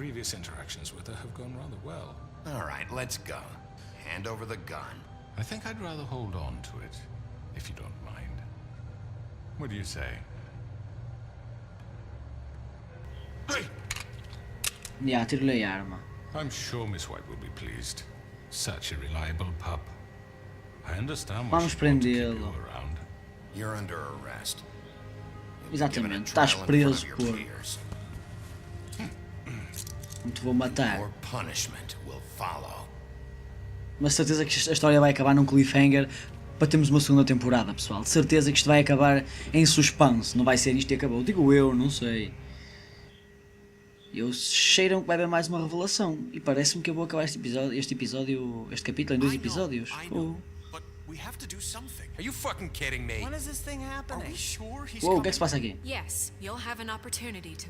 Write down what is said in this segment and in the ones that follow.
previous interactions with her have gone rather well. All right, let's go. Hand over the gun. I think I'd rather hold on to it, if you don't mind. What do you say? Hey! Yeah, tiro-lhe a arma. I'm sure Miss White will be pleased. Such a reliable pup. I understand why Vamos she'd want to keep prendê-lo. you around. You're under arrest. Given a Exatamente, estás trial in front preso of your por... peers. Não te vou matar. More punishment will follow. Mas certeza que a história vai acabar num cliffhanger para termos uma segunda temporada, pessoal. De certeza que isto vai acabar em suspense. Não vai ser isto e acabou. Digo eu, não sei. Eu cheiro que vai haver mais uma revelação. E parece-me que eu vou acabar este capítulo em 2 episódios. Oh. We have to do something. Are you fucking kidding me? When is this thing happening? Are we sure he's Uou, o que é que se passa aqui? Yes, you'll have an opportunity to...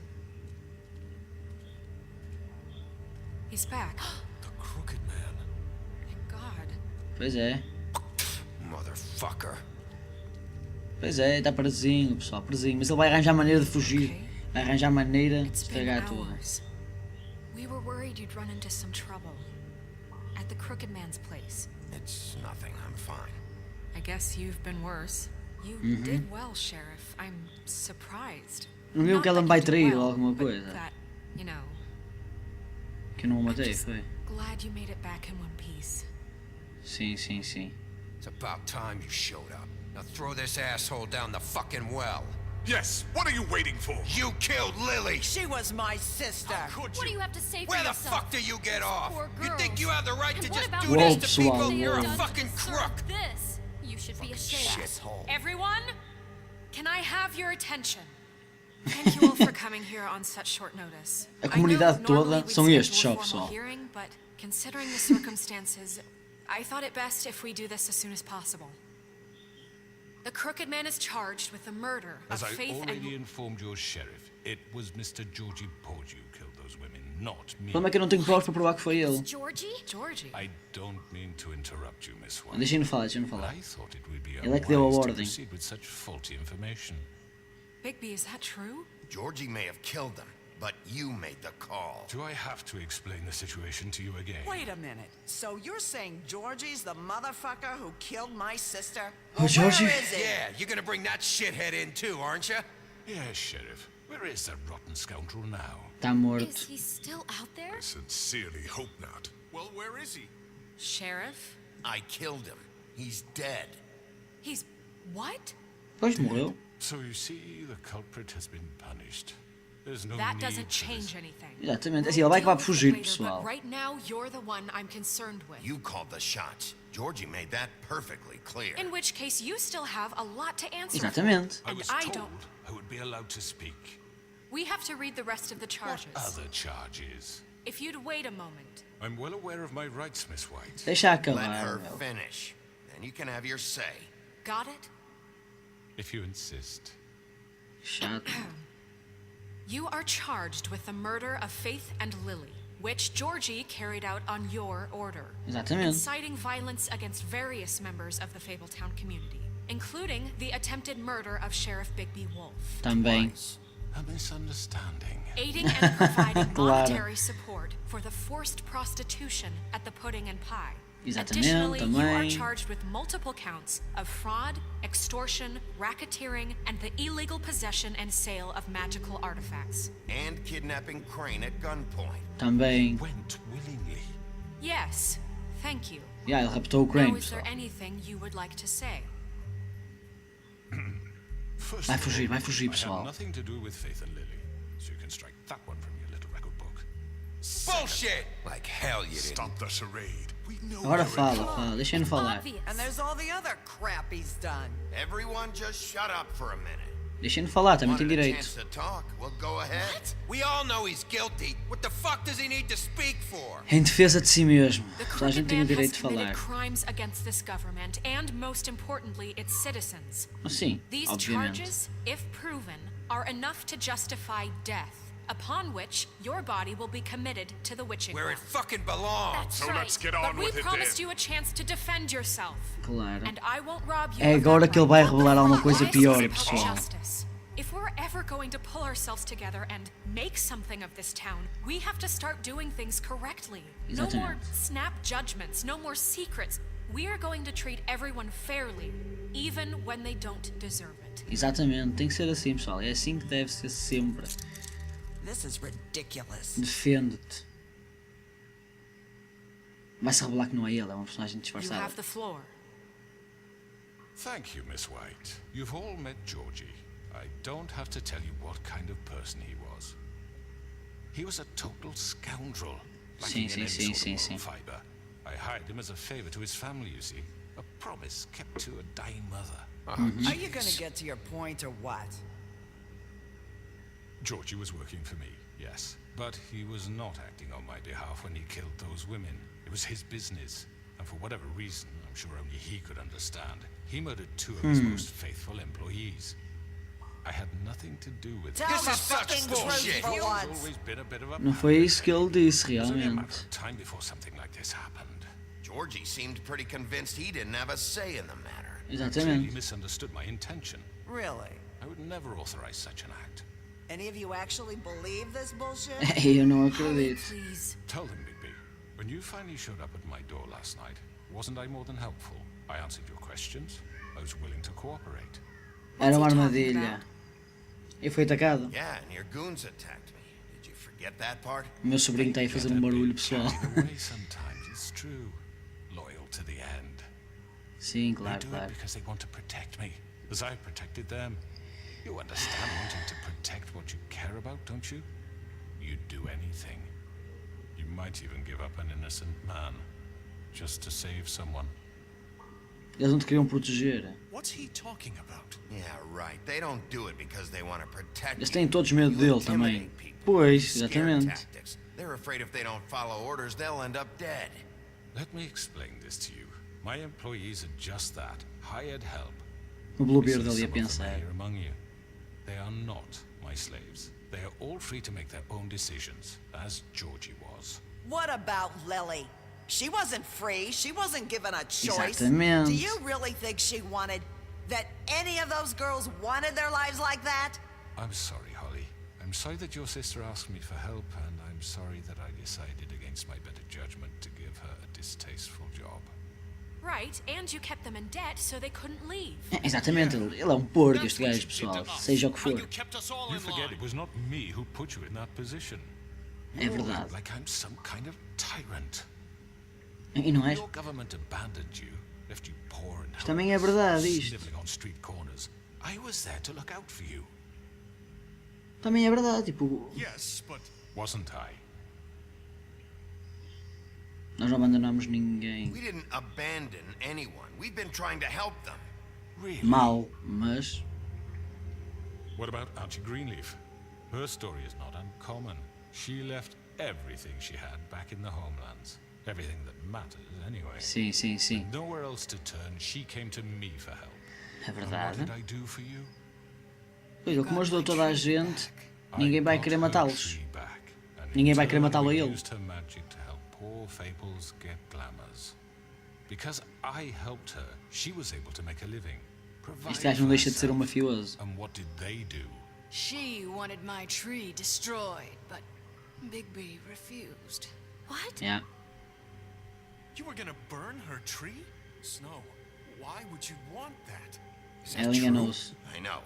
He's back. The crooked man. Thank God. Pois é. Motherfucker. Pois é, está presinho, pessoal, presinho. Mas ele vai arranjar maneira de fugir. Okay. Vai arranjar maneira de It's been estragar tudo. hours. We were worried you'd run into some trouble. At the Crooked Man's place. It's nothing. I'm fine. I guess you've been worse. You did well, Sheriff. I'm surprised. Não viu Not que ela that me vai you did trair ou well, alguma but coisa? that, you know, Que eu não o I'm matei, just foi? glad you made it back in one piece. Sim, sim, sim. It's about time you showed up. Now throw this asshole down the fucking well. Yes, what are you waiting for? You killed Lily. She was my sister. Could What do you? you have to say for Where the yourself? fuck do you get off? Poor You think girls. you have the right And to what just about do Whoa, this to people? Swallow. You're a Done to fucking Deserve crook. This. You should be ashamed. Shithole. Everyone, can I have your attention? Thank you all for coming here on such short notice. A comunidade toda são estes só, pessoal. Hearing, but considering the circumstances, I thought it best if we do this as soon as possible. The Crooked Man is charged with the murder As of I Faith already and... informed your sheriff, it was Mr. Georgie Porge who killed those women, not me. O problema é que eu não tenho provas para provar que foi ele. Georgie? Georgie. I don't mean to interrupt you, Miss White. Deixem-no falar, deixem-no But falar. I thought it would be Ele é que deu a unwise to ordem. proceed with such faulty information. Bigby, is that true? Georgie may have killed them, but you made the call. Do I have to explain the situation to you again? Wait a minute. So you're saying Georgie's the motherfucker who killed my sister? Oh, Georgie? Where is he? Yeah, you're gonna bring that shithead in too, aren't you? Yes, Sheriff. Where is that rotten scoundrel now? Está Is morto. he still out there? I sincerely hope not. Well, where is he? Sheriff? I killed him. He's dead. He's... what? Pois morreu. So you see, the culprit has been punished. There's no That need doesn't for this. change anything. Exatamente. Assim, ele vai acabar por fugir, Later, pessoal. but right now, you're the one I'm concerned with. You called the shots. Georgie made that perfectly clear. In which case, you still have a lot to answer for. Exatamente. I And was I told don't... I would be allowed to speak. We have to read the rest of the What charges. other charges? If you'd wait a moment. I'm well aware of my rights, Miss White. Deixa Let acabar, her meu. finish. Then you can have your say. Got it? If you insist. Chato. You are charged with the murder of Faith and Lily, which Georgie carried out on your order. Exatamente. Inciting violence against various members of the Fabletown community, including the attempted murder of Sheriff Bigby Wolf. Também. A misunderstanding. Aiding and providing Claro. monetary support for the forced prostitution at the Pudding and Pie. Exatamente, Additionally, you are também. charged with multiple counts of fraud, extortion, racketeering, and the illegal possession and sale of magical artifacts. And kidnapping Crane at gunpoint. Também. Went willingly. Yes, thank you. Yeah, ele raptou o Now, Crane, is there pessoal. anything you would like to say? First Vai of all, fugir, vai fugir, I pessoal. had nothing to do with Faith and Lily, so you can strike that one from your little record book. Bullshit! Like hell you didn't. Stop the charade. We know Agora you're fala, in- fala. Deixem-no falar. Obvious. And there's all the other crap he's done. Everyone just shut up for a minute. Deixem-no falar, também tem Wanted a direito. chance to talk? Well, go ahead. We all know he's guilty. What the fuck does he need to speak for? Em defesa de si mesmo. The Toda a gente Crooked tem o Man direito has de committed falar. crimes against this government and, most importantly, its citizens. Sim, These obviamente. charges, if proven, are enough to justify death, upon which your body will be committed to the witching Where it well. fucking belongs. That's So right. let's get But on we with it promised then. you a chance to defend yourself, Claro. and I won't rob you É of agora that que ele vai right. revelar alguma coisa This pior, is about pessoal. justice. If we're ever going to pull ourselves together and make something of this town, we have to start doing things correctly. No more snap judgments, no more secrets. We are going to treat everyone fairly, even when they don't deserve it. Exatamente, tem que ser assim, pessoal. É assim que deve ser sempre. This is ridiculous. Defende-te. Vai-se revelar que não é ele, é uma personagem You disfarçada. have the floor. Thank you, Miss White. You've all met Georgie. I don't have to tell you what kind of person he was. He was a total scoundrel, lacking in any sort of moral fiber. I hired him as a favor to his family, you see. A promise kept to a dying mother. Are you gonna get to your point or what? Georgie was working for me, yes. But he was not acting on my behalf when he killed those women. It was his business. And for whatever reason, I'm sure only he could understand, he murdered two of his most faithful employees. I had nothing to do with it. Tell This the is such fucking bullshit. truth for He's once. always been a bit of a Não foi isso que ele disse, It was only a matter realmente. of time before something like this happened. Georgie seemed pretty convinced he didn't have a say in the matter. He Exatamente. misunderstood my intention. Really? I would never authorize such an act. Any of you actually believe this bullshit? Eu não Holly, acredito. please. Tell them, Bigby, when you finally showed up at my door last night, wasn't I more than helpful? I answered your questions. I was willing to cooperate. Era uma What's he talking armadilha. about? Eu fui atacado. Yeah, and your goons attacked me. Did you forget that part? O meu sobrinho está aí a fazer um barulho, pessoal. The way sometimes it's true. Loyal to the end. Sim, They claro, do claro. it because they want to protect me, as I've protected them. You understand wanting to protect what you care about, don't you? You'd do anything. You might even give up an innocent man, just to save someone. Eles não te queriam proteger. What's he talking about? Yeah, right. They don't do it because they want to protect Eles you. têm todos medo You dele intimidate também. people. Pois, Scare exatamente. tactics. They're afraid if they don't follow orders, they'll end up dead. Let me explain this to you. My employees are just that, hired help. O You Bluebeard see ali a some of them pensar. here among you. They are not my slaves. They are all free to make their own decisions, as Georgie was. What about Lily? She wasn't free. She wasn't given a choice. Exatamente. Do you really think she wanted that any of those girls wanted their lives like that? I'm sorry, Holly. I'm sorry that your sister asked me for help, and I'm sorry that I decided against my better judgment to give her a distasteful job. Right, and you kept them in debt so they couldn't leave. Exatamente, ele é um porco, este gajo, pessoal. Seja o que for. You forget it was not me who put you in that position. É verdade. Like I'm some kind of tyrant. E não és? Your government abandoned you, left you poor and Isto também é verdade, isto. sniveling on street corners. I was there to look out for you. Também é verdade, tipo, Yes, but Wasn't I? nós não abandonamos ninguém. We didn't abandon anyone. We've been trying to help them. Really? Mal, mas What about Auntie Greenleaf? Her story is not uncommon. She left everything she had back in the homelands. Everything that matters, anyway. sim, sim, sim. Nowhere else to turn, she came to me for help. É And what verdade. did I do for you? Pois, ele como ajudou toda a gente, ninguém I vai got querer her matá-los. tree back, and in Ninguém vai querer turn, matá-lo a we ele. used her magic to help poor Fables get glamours. Because I helped her, she was able to make a living. Provide Este gajo não for deixa de ser um herself. mafioso. And what did they do? She wanted my tree destroyed, but Bigby refused. What? Yeah. you were gonna burn her tree? Snow, why would you want that? Is Ela that true? enganou-se. I know.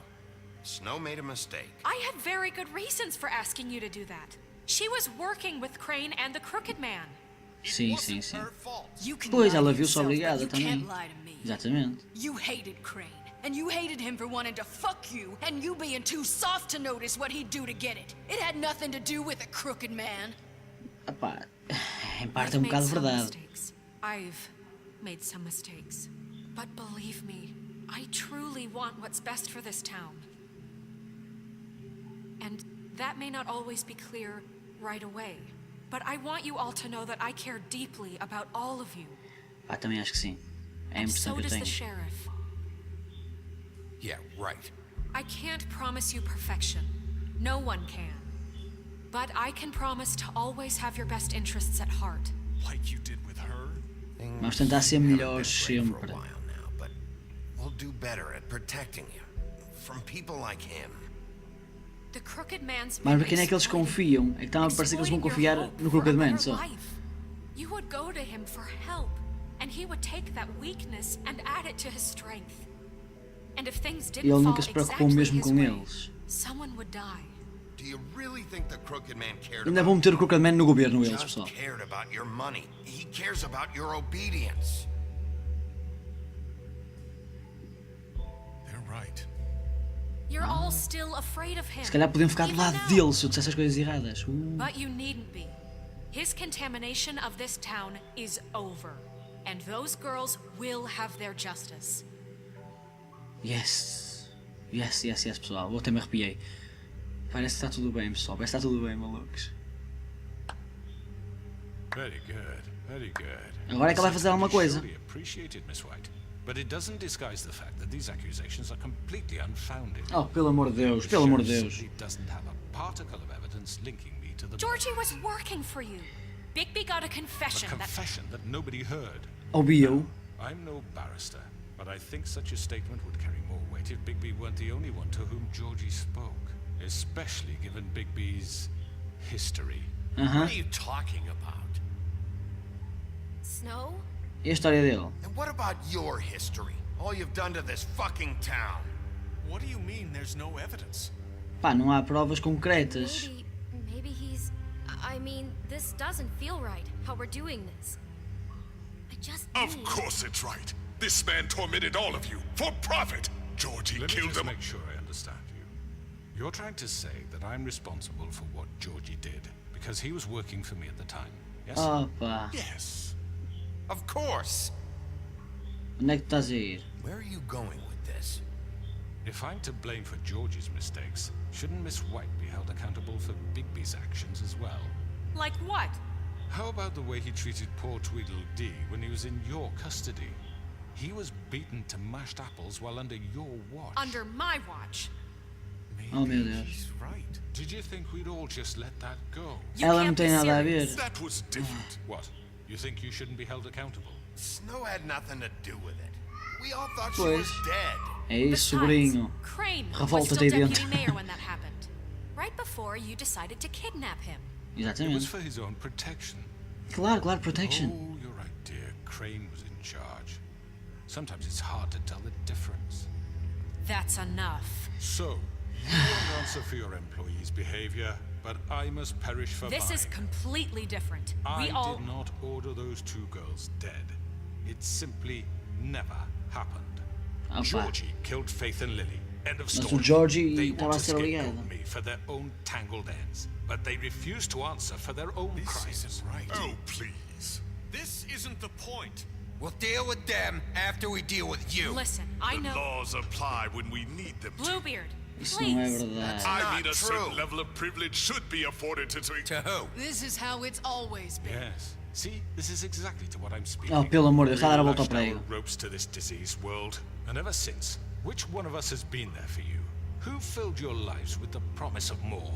Snow made a mistake. I had very good reasons for asking you to do that. She was working with Crane and the Crooked Man. Sim, sim, sim. Her fault. You can Pois, lie ela to viu-se yourself, but obrigada you também. can't lie to me. Exatamente. You hated Crane, and you hated him for wanting to fuck you, and you being too soft to notice what he'd do to get it. It had nothing to do with a crooked man. Epá, em parte é I've um made bocado some verdade. mistakes. I've made some mistakes. But believe me, I truly want what's best for this town. And that may not always be clear right away. But I want you all to know that I care deeply about all of you. Pá, também acho que sim. É a And impressão so que eu does the tenho. sheriff. Yeah, right. I can't promise you perfection. No one can. But I can promise to always have your best interests at heart. Like you did with her? Things Vamos tentar ser haven't been melhores great for a sempre. while now, but we'll do better at protecting you from people like him. The Crooked Man's Mas been para quem é que eles exploiting- confiam? É que está a parecer que eles vão exploiting confiar your hope no for a Crooked Man better só. life. You would go to him for help, and he would take that weakness and add it to his strength. And if things E didn't ele fall nunca se preocupou exactly mesmo his com way, eles. someone would die. Do you really think the Crooked Man cared Ainda about vão meter o Crooked Man no governo you? eles, Just pessoal. cared about your money. He cares about your obedience. They're right. You're all still afraid of him. Se calhar podiam ficar do even lado now. dele se eu dissesse as coisas erradas. But you needn't be. His contamination of this town is over, and those girls will have their justice. Yes. Yes, yes, yes, pessoal. Eu até me arrepiei. Parece que está tudo bem, pessoal. Parece que está tudo bem, malucos. Very good, very good. Agora é que ela vai fazer alguma coisa. Surely appreciated, Miss White. But it doesn't disguise the fact that these accusations are completely unfounded. Oh, pelo amor de Deus, pelo amor de Sheriff Deus. simply doesn't have a particle of evidence linking me to the Georgie was working for you. Bigby got a confession a confession that nobody heard. Ouviu. I'm no barrister, but I think such a statement would carry more weight if Bigby weren't the only one to whom Georgie spoke, especially given Bigby's history. What are you talking about? Snow? E a história dele? And what about your history? All you've done to this fucking town. What do you mean there's no evidence? Pá, não há provas concretas. Maybe he's... I mean, this doesn't feel right, how we're doing this. I just Of need... course it's right. This man tormented all of you for profit. Georgie Let me killed just him. make sure I understand you. You're trying to say that I'm responsible for what Georgie did because he was working for me at the time, yes? Opa, Yes. Of course. onde é que tu estás a ir? Where are you going with this? If I'm to blame for Georgie's mistakes, shouldn't Miss White be held accountable for Bigby's actions as well? Like what? How about the way he treated poor Tweedledee when he was in your custody? He was beaten to mashed apples while under your watch. Under my watch. Oh meu Deus. He's right. Did you think we'd all just let that go? You Ela não can't be tem nada a serious. ver. That was different. What? You think you shouldn't be held accountable? Snow had nothing to do with it. We all thought she Pois. was dead. É isso, Besides, sobrinho. Crane was Revolta-te still aí deputy dentro. mayor when that happened. Right before you decided to kidnap him. It was Exatamente. for his own protection. Claro, claro, protection. Oh, you're right, dear. Crane was in charge. Sometimes it's hard to tell the difference. That's enough. So, you won't answer for your employees' behavior, but I must perish for This mine. is completely different. I We all... did not order those two girls dead. It simply never happened. Opa. Georgie killed Faith and Lily. End of Mas o story. Georgie They estava want a to ser scapegoat ligado. me for their own tangled ends, but they refuse to answer for their own This crimes. isn't right. Oh, please. This isn't the point. We'll deal with them after we deal with you. Listen, I The know... laws apply when we need them to. Bluebeard, Isso não é please. verdade. I Not mean, a true. certain level of privilege should be afforded to... To who? This is how it's always been. Yes. See, this is exactly to what I'm speaking. Oh, pelo amor de Deus, está a dar a We volta ao lashed our prego. ropes to this diseased world, and ever since, which one of us has been there for you? Who filled your lives with the promise of more?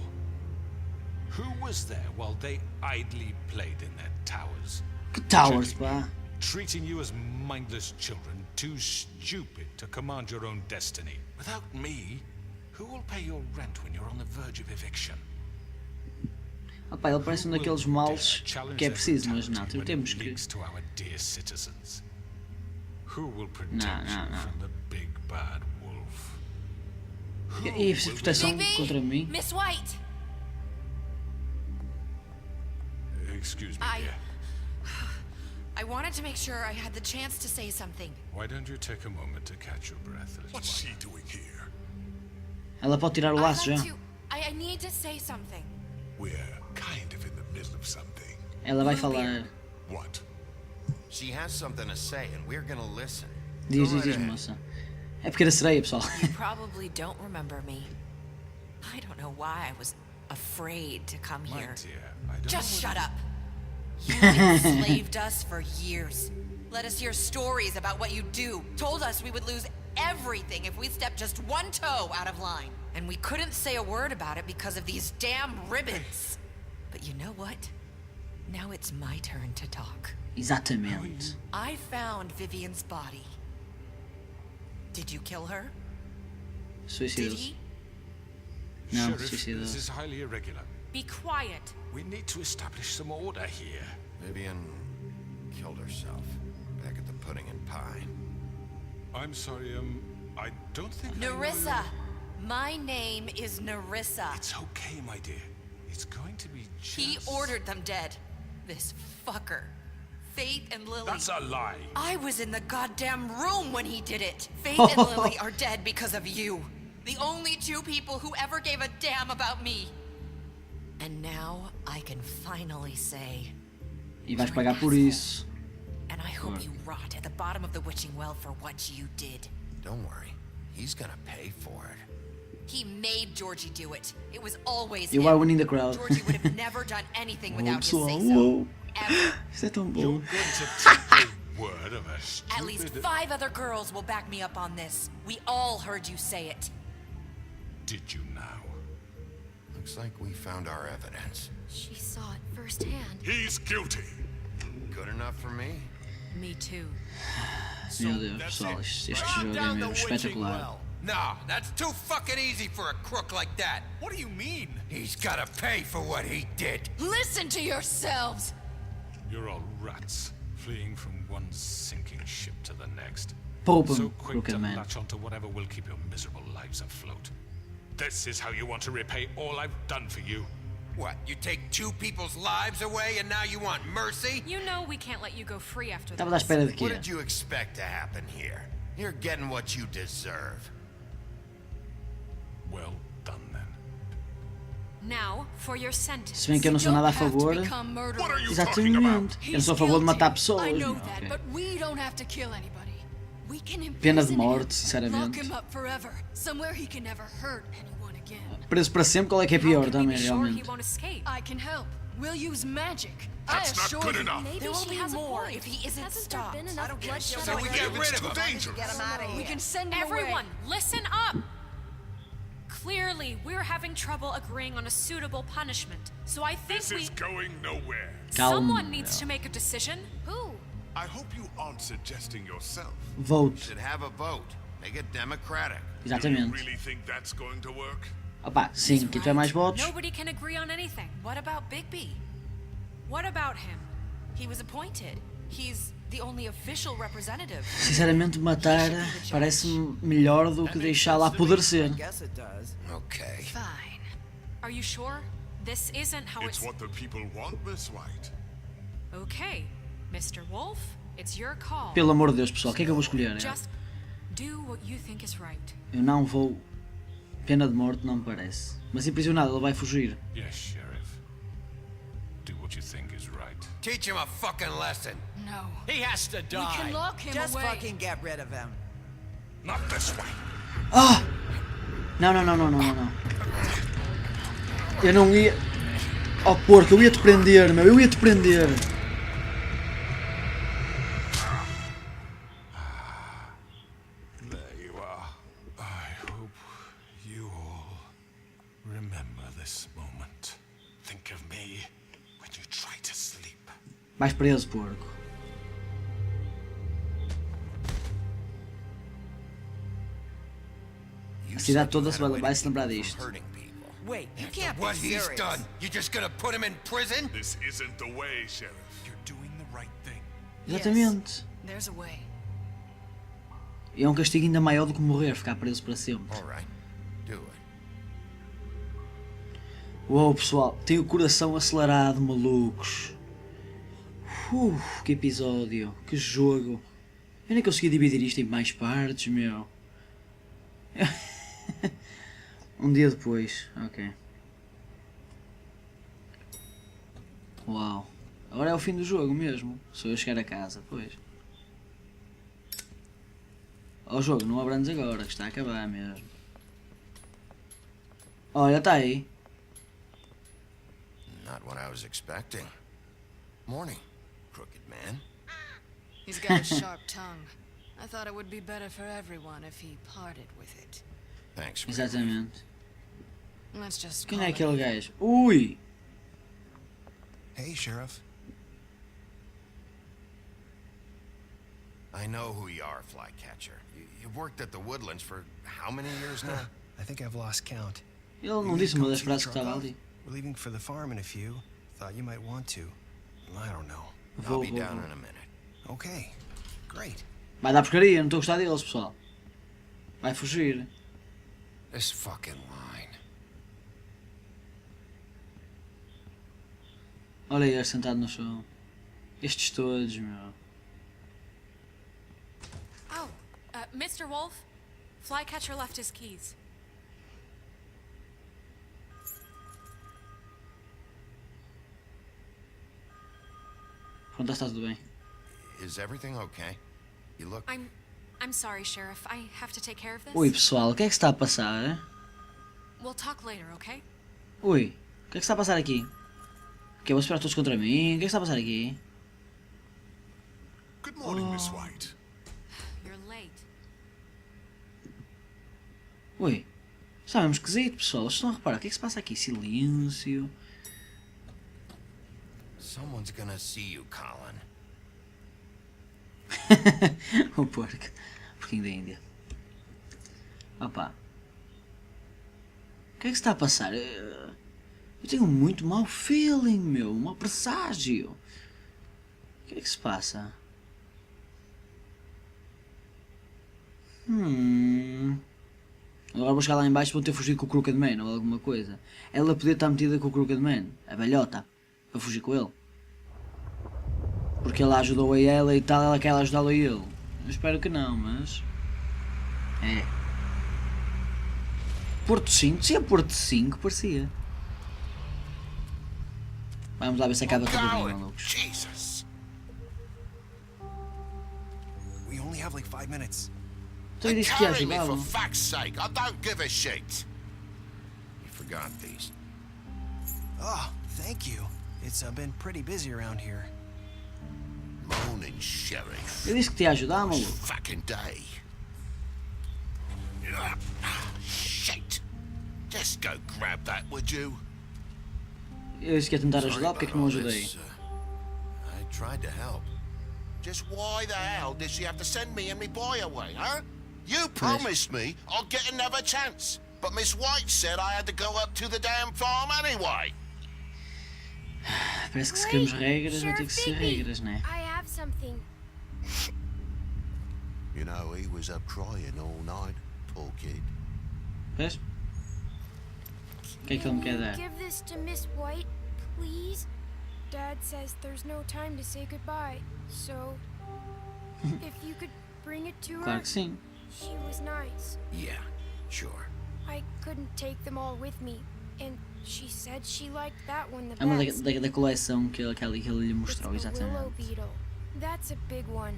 Who was there while they idly played in their towers? Que towers, Judging pá. you, treating you as mindless children, too stupid to command your own destiny. Without me, who will pay your rent when you're on the verge of eviction? Opa, ele parece um daqueles males que é preciso, mas não, When it temos que... leaks to our dear citizens. Who will protect Não, não, you não. from the big bad wolf? E preciso de proteção Bigby? contra mim? Miss White! Excuse me, dear. I wanted to make sure I had the chance to say something. Why don't you take a moment to catch your breath, little What's she one? doing here? Ela pode tirar o laço já. I need to say something. We're kind of in the middle of something. Ela vai falar. What? She has something to say, and we're gonna listen. Diz, Go diz, diz, right ahead. moça. É porque era sereia, pessoal. You probably don't remember me. I don't know why I was afraid to come My here. dear, I don't Just know shut up. You enslaved us for years. Let us hear stories about what you do. Told us we would lose everything if we stepped just one toe out of line. And we couldn't say a word about it because of these damn ribbons. But you know what? Now it's my turn to talk. Exatamente. I found Vivian's body. Did you kill her? Did Suicídio. he? Não, Sheriff, this suicidou. is highly irregular. Be quiet. We need to establish some order here. Vivian killed herself back at the Pudding and Pie. I'm sorry, I don't think I know Nerissa! My name is Nerissa. It's okay, my dear. It's going to be just... He ordered them dead. This fucker. Faith and Lily. That's a lie. I was in the goddamn room when he did it. Faith and Lily are dead because of you. The only two people who ever gave a damn about me. And now I can finally say... E vais pagar por isso. And I hope you rot at the bottom of the witching well for what you did. Don't worry. He's gonna pay for it. He made Georgie do it. It was always You him. are winning the crowd. Georgie would have never done anything without his pessoal, say-so. uou. Ever. Isto é tão You're bom. going to take the word of a stupid... At least 5 other girls will back me up on this. We all heard you say it. Did you now? Looks like we found our evidence. She saw it firsthand. He's guilty. Good enough for me? Me too. Meu Deus, pessoal, este jogo é mesmo espetacular. No, that's too fucking easy for a crook like that. What do you mean? He's gotta pay for what he did. Listen to yourselves! You're all rats, fleeing from one sinking ship to the next. Poupa-me, So quick to Crooked Man. latch onto whatever will keep your miserable lives afloat. This is how you want to repay all I've done for you. What, you take 2 people's lives away and now you want mercy? You know we can't let you go free after Estava à this. espera de What quê? did you expect to happen here? You're getting what you deserve. Well done then. Now, for your sentence. Se bem que eu não sou nada a favor. Become murderers. What are you talking about? Exatamente. Eu sou a favor de matar I pessoas. know meu, that, ok. but we don't have to kill anybody. We can Pena de imprison morte, him, lock sinceramente. him up forever, somewhere he can never hurt anyone again. Preso para sempre, qual é que é How pior can we be também, sure he realmente? won't escape? I can help. We'll use magic. That's I not assure good you. enough. Maybe There will she be has more a point. if he isn't Hasn't there stopped. been I enough don't bloodshed So we already? get rid of Too him. dangerous. Get him out of here. We can send him Everyone, away. listen up! Clearly, we're having trouble agreeing on a suitable punishment. So I think This we... is going nowhere. Someone needs to make a decision. Who? I hope you aren't suggesting yourself. Vote. Should have a vote. Make it democratic. Do you Exatamente. really think that's going to work? Opa, sim, quem tiver mais votos. Nobody can agree on anything. What about Bigby? What about him? He was appointed. He's the only official representative. Sinceramente, matar parece-me melhor do que deixá-la apodrecer. Guess it does. Okay. Fine. Are you sure? This isn't how It's it's... what the people want, Miss White. Okay, Mr. Wolf, it's your call. Pelo amor de Deus, pessoal, o que é que eu vou escolher? Just do what you think is right. Eu não vou. Pena de morte não me parece. Mas impressionado, ele vai fugir. Yes, Sheriff. Do what you think is right. Teach him a fucking lesson. No. He has to We can lock him Just away. fucking get rid of him. Not this way. Ah! Não, não, não, não, não, não. Eu não ia. Oh porco, eu ia te prender, meu, eu ia te prender. There you are. I hope you all remember this moment. Think of me when you try to sleep. Vais preso, porco. A cidade toda vai se lembrar disto. Wait, you can't be What he's serious. done, you just gonna put him in prison? This isn't the way, Sheriff. You're doing the right thing. Exatamente. There's a way. E é um castigo ainda maior do que morrer, ficar preso para sempre. Alright, do it. Uou, pessoal, tenho o coração acelerado, malucos. Que episódio, que jogo. Eu nem consegui dividir isto em mais partes, meu. Um dia depois, ok. Uau. Agora é o fim do jogo mesmo. Sou eu chegar a casa, pois. Ó jogo, não abrandes agora, que está a acabar mesmo. Olha, está aí. Not what I was expecting. Morning, crooked man. He's got a sharp tongue. I thought it would be better for everyone if he parted with it. Thanks. Exatamente. Let's just Quem call é it aquele even. gajo? Ui! Hey, Sheriff. I know who you are, Flycatcher. You've worked at the Woodlands for how many years now? I think I've lost count. Ele não disse uma das frases que estava ali. We're leaving for the farm in a few. Thought you might want to. I don't know. I'll be down in a minute. Okay. Great. Vai dar porcaria, não estou a gostar deles, pessoal. Vai fugir. This fucking line. Olha aí, sentado no chão. Estes todos, meu. Oh, Mr. Wolf, Flycatcher left his keys. Pronto, está tudo bem. Is everything okay? You look... I'm sorry, Sheriff. I have to take care of this. Ui, pessoal, o que é que se está a passar? Hein? We'll talk later, okay? Ui, o que é que se está a passar aqui? Que eu vou esperar todos contra mim? O que é que se está a passar aqui? Good morning, Miss White. You're late. Ui, está mesmo esquisito, pessoal. Vocês estão a reparar, o que é que se passa aqui? Silêncio. Someone's gonna see you, Colin. O porco. Porquinho da Índia. Opa. O que é que se está a passar? Eu tenho muito mau feeling, meu. Mau presságio. O que é que se passa? Agora vou chegar lá em baixo e vou ter fugido com o Crooked Man ou alguma coisa. Ela podia estar metida com o Crooked Man. A velhota. Para fugir com ele. Porque ele ajudou a ela e tal, ela quer ajudá-lo a ele. Eu espero que não, mas... É. Porto 5? Se é Porto 5, parecia. Vamos lá ver se acaba tudo bem, malucos. Jesus. We only have like 5 minutes. Então eu disse que ia Carry me, for ajudá-lo. fuck's sake. I don't give a shit. You forgot these. Oh, thank you. It's been pretty busy around here. Morning, Sheriff. Eu disse que te ia ajudar, maluco. Fucking day. Shit. Just go grab that, would you? Eu disse que ia tentar ajudar, porque é que não ajudei? I tried to help. Just why the hell did she have to send me and me boy away, huh? You promised me I'll get another chance, but Miss White said I had to go up to the damn farm anyway. Parece que se queremos regras, vai ter que ser regras, né? I have something. You know, he was up crying all night, poor kid. Vês? O que é que ele me quer dar? Give this to Miss White, please. Dad says there's no time to say goodbye, so if you could bring it to her. Claro que sim. She was nice. Yeah, sure. I couldn't take them all with me, and she said she liked that one the É uma best. da coleção que ele lhe mostrou, It's the willow exatamente. beetle. That's a big one.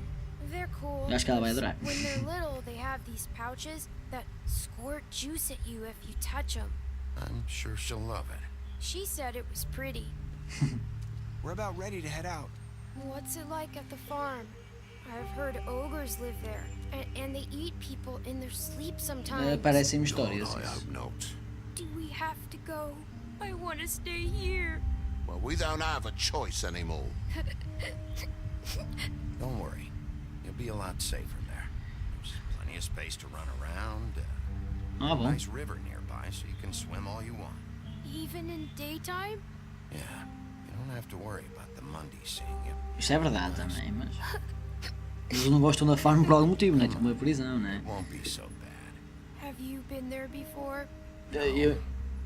They're cool. Eu acho que ela vai adorar. When they're little, they have these pouches that squirt juice at you if you touch them. I'm sure she'll love it. She said it was pretty. We're about ready to head out. What's it like at the farm? I've heard ogres live there, and they eat people in their sleep sometimes. Parecem histórias. God, I Isso. hope not. Do we have to go? I want to stay here. Well, we don't have a choice anymore. Don't worry. You'll be a lot safer there. There's plenty of space to run around. Ah, bom. Nice river nearby, so you can swim all you want. Even in daytime? Yeah, you don't have to worry about the Monday seeing you. Isto é verdade também, mas... Eles não gostam da farm por algum motivo, não é? Tipo uma prisão, não é? It won't be so bad. Have you been there before?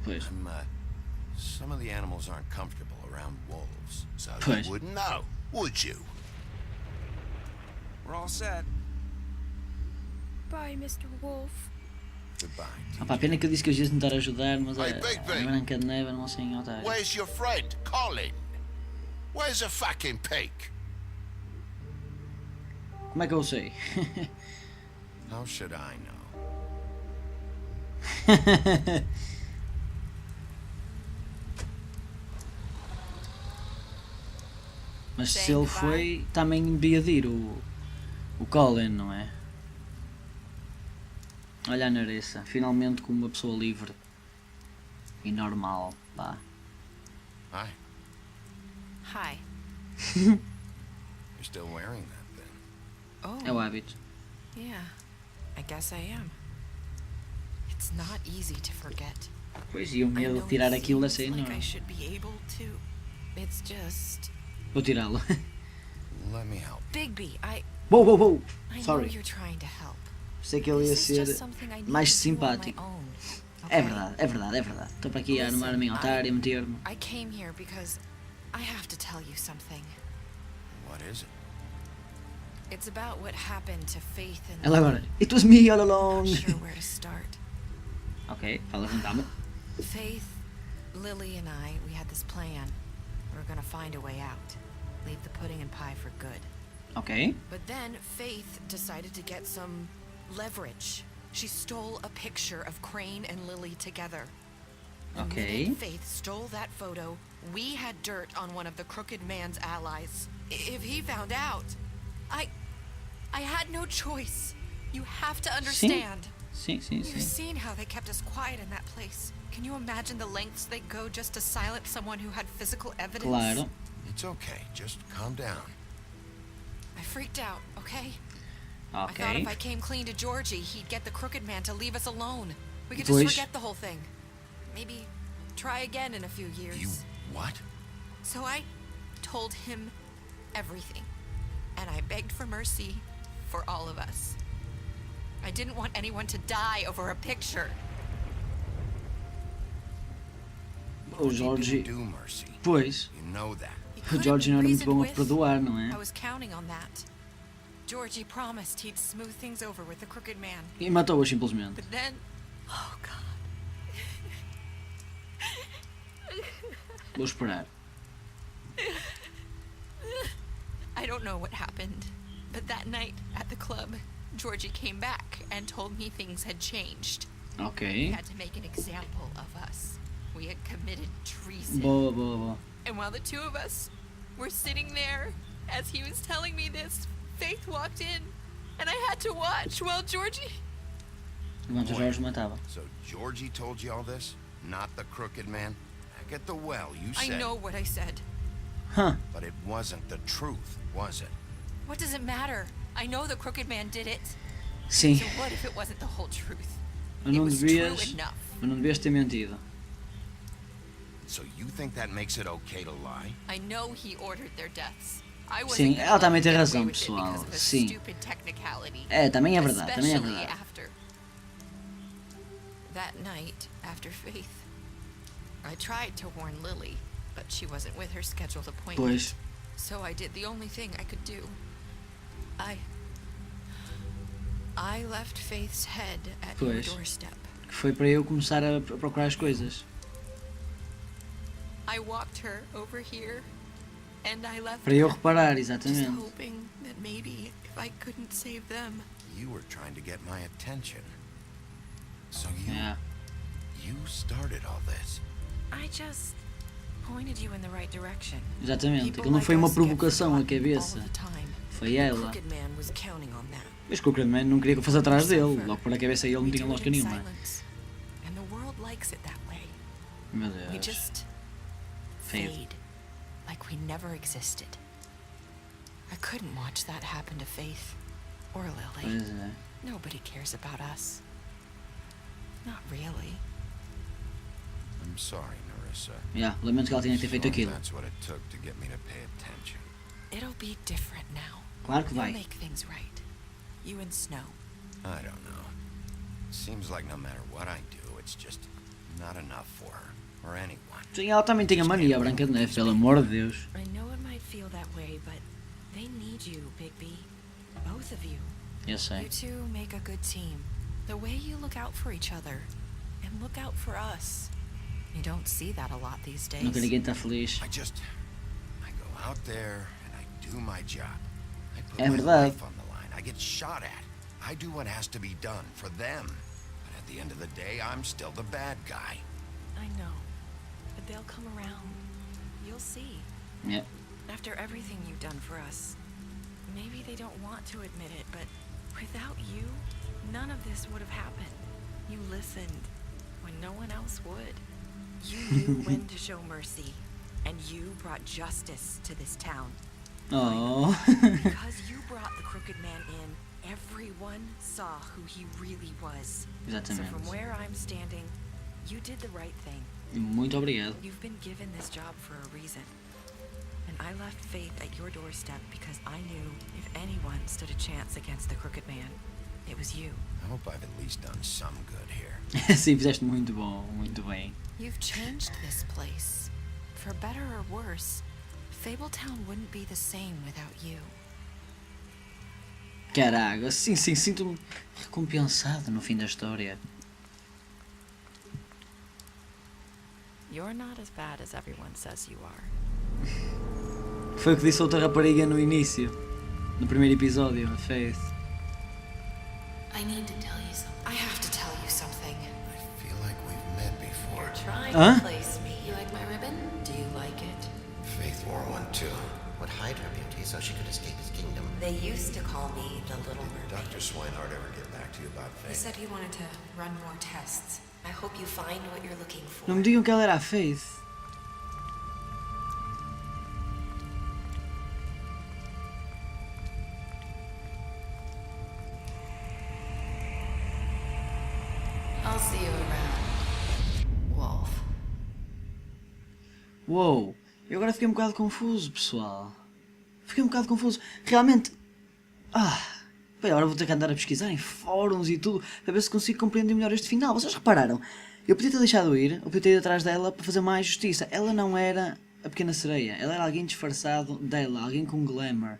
Pois. Some of the animals aren't comfortable around wolves, so Pois. you wouldn't know, would you? We're all set. Bye, Mr. Wolf. Goodbye. Ah pá, pena que eu disse que eu ia tentar ajudar, mas Hey, Big a Big. Branca de Neve não sei em otário. Where's your friend, Colin? Where's the fucking pig? Como é que eu sei? How should I know? Mas se ele foi, também devia de ir o Colin, não é? Olha a Narissa, finalmente como uma pessoa livre e normal, vá. Hi. Hi. You're still wearing that then? Oh. É o hábito. Yeah, I guess I am. It's not easy to forget. Pois, e o medo de tirar aquilo deve ser Like I enorme. should be able to. It's just. Vou tirá-lo. Let me help. Bigby, Uou! I know Sorry. you're trying to help. Sei que ele ia This is just ser something I need mais to do on my simpático. own, É okay? verdade, é verdade, é verdade. Estou para aqui a armar-me em otário, a meter-me. I came here because I have to tell you something. What is it? It's about what happened to Faith and Ela agora. It was me all along. not sure where to start. Ok, fala com calma. Faith, Lily and I, we had this plan. We were gonna find a way out. Leave the pudding and pie for good. Ok. But then Faith decided to get some leverage. She stole a picture of Crane and Lily together. The Okay. minute Faith stole that photo, we had dirt on one of the crooked man's allies. If he found out, I had no choice. You have to understand. Sim, You've sim. seen how they kept us quiet in that place. Can you imagine the lengths they go just to silence someone who had physical evidence? Claro. It's okay. Just calm down. I freaked out, okay? I thought Ok. if I came clean to Georgie, he'd get the crooked man to leave us alone. We could Pois. just forget the whole thing. Maybe try again in a few years. You what? So I told him everything. And I begged for mercy for all of us. I didn't want anyone to die over a picture. O He Jorge. didn't do mercy. Pois. You know that. He O couldn't Jorge be não era muito reasoned bom a with. perdoar, não I é? was counting on that. Georgie promised he'd smooth things over with the crooked man. E matou-a simplesmente. But then, oh God. Vou esperar. I don't know what happened, but that night at the club, Georgie came back and told me things had changed. He Ok. had to make an example of us. We had committed treason. Boa. And while the two of us were sitting there, as he was telling me this, Faith walked in, and I had to watch while Georgie... Enquanto o Jorge matava. So Georgie told you all this? Not the crooked man? Back at the well, you I said. know what I said. Hã. But it wasn't the truth, was it? What does it matter? I know the crooked man did it. Sim. So what if it wasn't the whole truth? Mas It não was true devias. enough. Mas não devias ter mentido. So you think that makes it okay to lie? I know he ordered their deaths. I wasn't Sim, gonna ela também let tem him get razão, away with it pessoal. because of a Sim. stupid technicality. É, também é verdade, também é Especially verdade. after that night after Faith. I tried to warn Lily, but she wasn't with her scheduled appointment. Pois. So I did the only thing I could do. I left Faith's head at your Pois. doorstep. Que foi para eu começar a procurar as coisas. I walked her over here, and I left Para eu her, reparar, just exatamente. hoping that maybe if I couldn't save them. You were trying to get my attention. So Yeah. you started all this. I just pointed you in the right direction. Exatamente. People Aquilo não like foi uma us get provocação à forgotten cabeça. all the time. Foi The ela. crooked man was counting on that. Mas que o Crooked Man não queria que eu fosse atrás dele. Suffer. Logo para a cabeça dele não We tinha do lógica it in nenhuma. silence, and the world likes it that way. Meu We Deus. just Fade. fade, like we never existed. I couldn't watch that happen to Faith or Lily. Pois é. Nobody cares about us. Not really. I'm sorry, Narissa. Yeah, lamento que ela tenha que ter feito Suppose aquilo. That's what it took to get me to pay attention. It'll be different now. Claro que You'll vai. make things right. You and Snow. I don't know. Seems like no matter what I do, it's just not enough for her or anyone. Sim, ela também tem a mania Branca de Neve, pelo amor de Deus. I know it might feel that way, but they need you, Bigby. Both of you. Eu sei. You two make a good team. The way you look out for each other and look out for us. You don't see that a lot these days. Nunca ninguém está feliz. I go out there and I do my job. I put É my verdade. life on the line. I get shot at. I do what has to be done for them. But at the end of the day, I'm still the bad guy. I know. But they'll come around. You'll see. Yeah. After everything you've done for us. Maybe they don't want to admit it, but without you, none of this would have happened. You listened when no one else would. You knew when to show mercy, and you brought justice to this town. Oh. Because you brought the crooked man in, everyone saw who he really was. So Exatamente. from where I'm standing, You did the right thing. Muito obrigado. You've been given this job for a reason. And I left Faith at your doorstep because I knew if anyone stood a chance against the Crooked Man, it was you. I hope I've at least done some good here. Sim, fizeste muito bom, muito bem. You've changed this place. For better or worse, Fabletown wouldn't be the same without you. Caraca, sim, sinto-me recompensado no fim da história. You're not as bad as everyone says you are. Foi o que disse outra rapariga no início, no primeiro episódio, a Faith. I need to tell you something. I have to tell you something. I feel like we've met before. You're trying Huh? to place me. You like my ribbon? Do you like it? Faith wore one too. Would hide her beauty so she could escape his kingdom. They used to call me the Little Mermaid. Dr. Swinehart ever get back to you about He Faith? said he wanted to run more tests. I hope you find what you're looking for. Não me digam que ela era a Faith. I'll see you around, Wolf. Uou, eu agora fiquei um bocado confuso, pessoal. Fiquei um bocado confuso. Realmente... bem, agora vou ter que andar a pesquisar em fóruns e tudo, para ver se consigo compreender melhor este final. Vocês repararam? Eu podia ter deixado ir, eu podia ter ido atrás dela para fazer mais justiça. Ela não era a pequena sereia, ela era alguém disfarçado dela, alguém com glamour.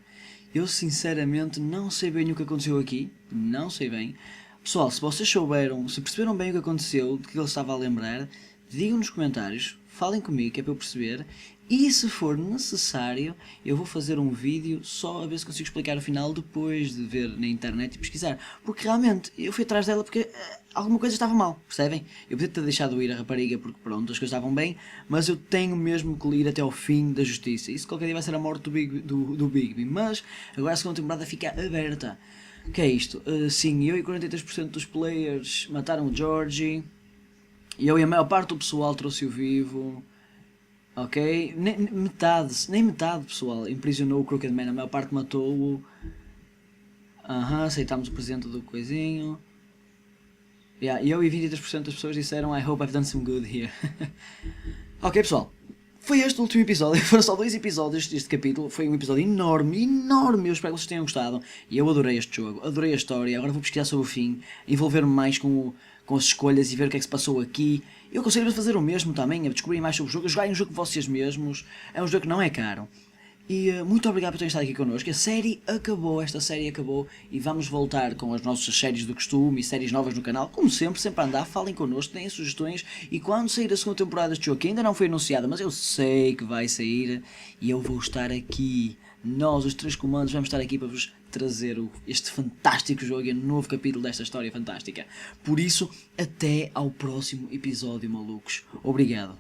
Eu sinceramente não sei bem o que aconteceu aqui, não sei bem. Pessoal, se vocês souberam, se perceberam bem o que aconteceu, de que ele estava a lembrar, digam nos comentários, falem comigo, que é para eu perceber. E se for necessário, eu vou fazer um vídeo só a ver se consigo explicar o final depois de ver na internet e pesquisar. Porque realmente, eu fui atrás dela porque alguma coisa estava mal, percebem? Eu podia ter deixado ir a rapariga porque pronto, as coisas estavam bem, mas eu tenho mesmo que ir até ao fim da justiça. Isso qualquer dia vai ser a morte do Bigby, mas agora a segunda temporada fica aberta. O que é isto? Sim, eu e 43% dos players mataram o Georgie. Eu e a maior parte do pessoal trouxe-o vivo. Ok? Nem metade pessoal imprisionou o Crooked Man, a maior parte matou-o. Aceitámos o presente do coisinho. Eu e 23% das pessoas disseram I hope I've done some good here. Ok pessoal, foi este o último episódio, foram só 2 episódios deste capítulo, foi um episódio enorme, eu espero que vocês tenham gostado. E eu adorei este jogo, adorei a história, agora vou pesquisar sobre o fim, envolver-me mais com as escolhas e ver o que é que se passou aqui. Eu aconselho-vos a fazer o mesmo também, a descobrir mais sobre o jogo, a jogarem um jogo de vocês mesmos, é um jogo que não é caro. E muito obrigado por terem estado aqui connosco. A série acabou, esta série acabou e vamos voltar com as nossas séries do costume e séries novas no canal. Como sempre a andar, falem connosco, deem sugestões e quando sair a segunda temporada deste jogo, que ainda não foi anunciada, mas eu sei que vai sair e eu vou estar aqui. Nós, os 3 comandos, vamos estar aqui para vos trazer este fantástico jogo e um novo capítulo desta história fantástica. Por isso, até ao próximo episódio, malucos. Obrigado.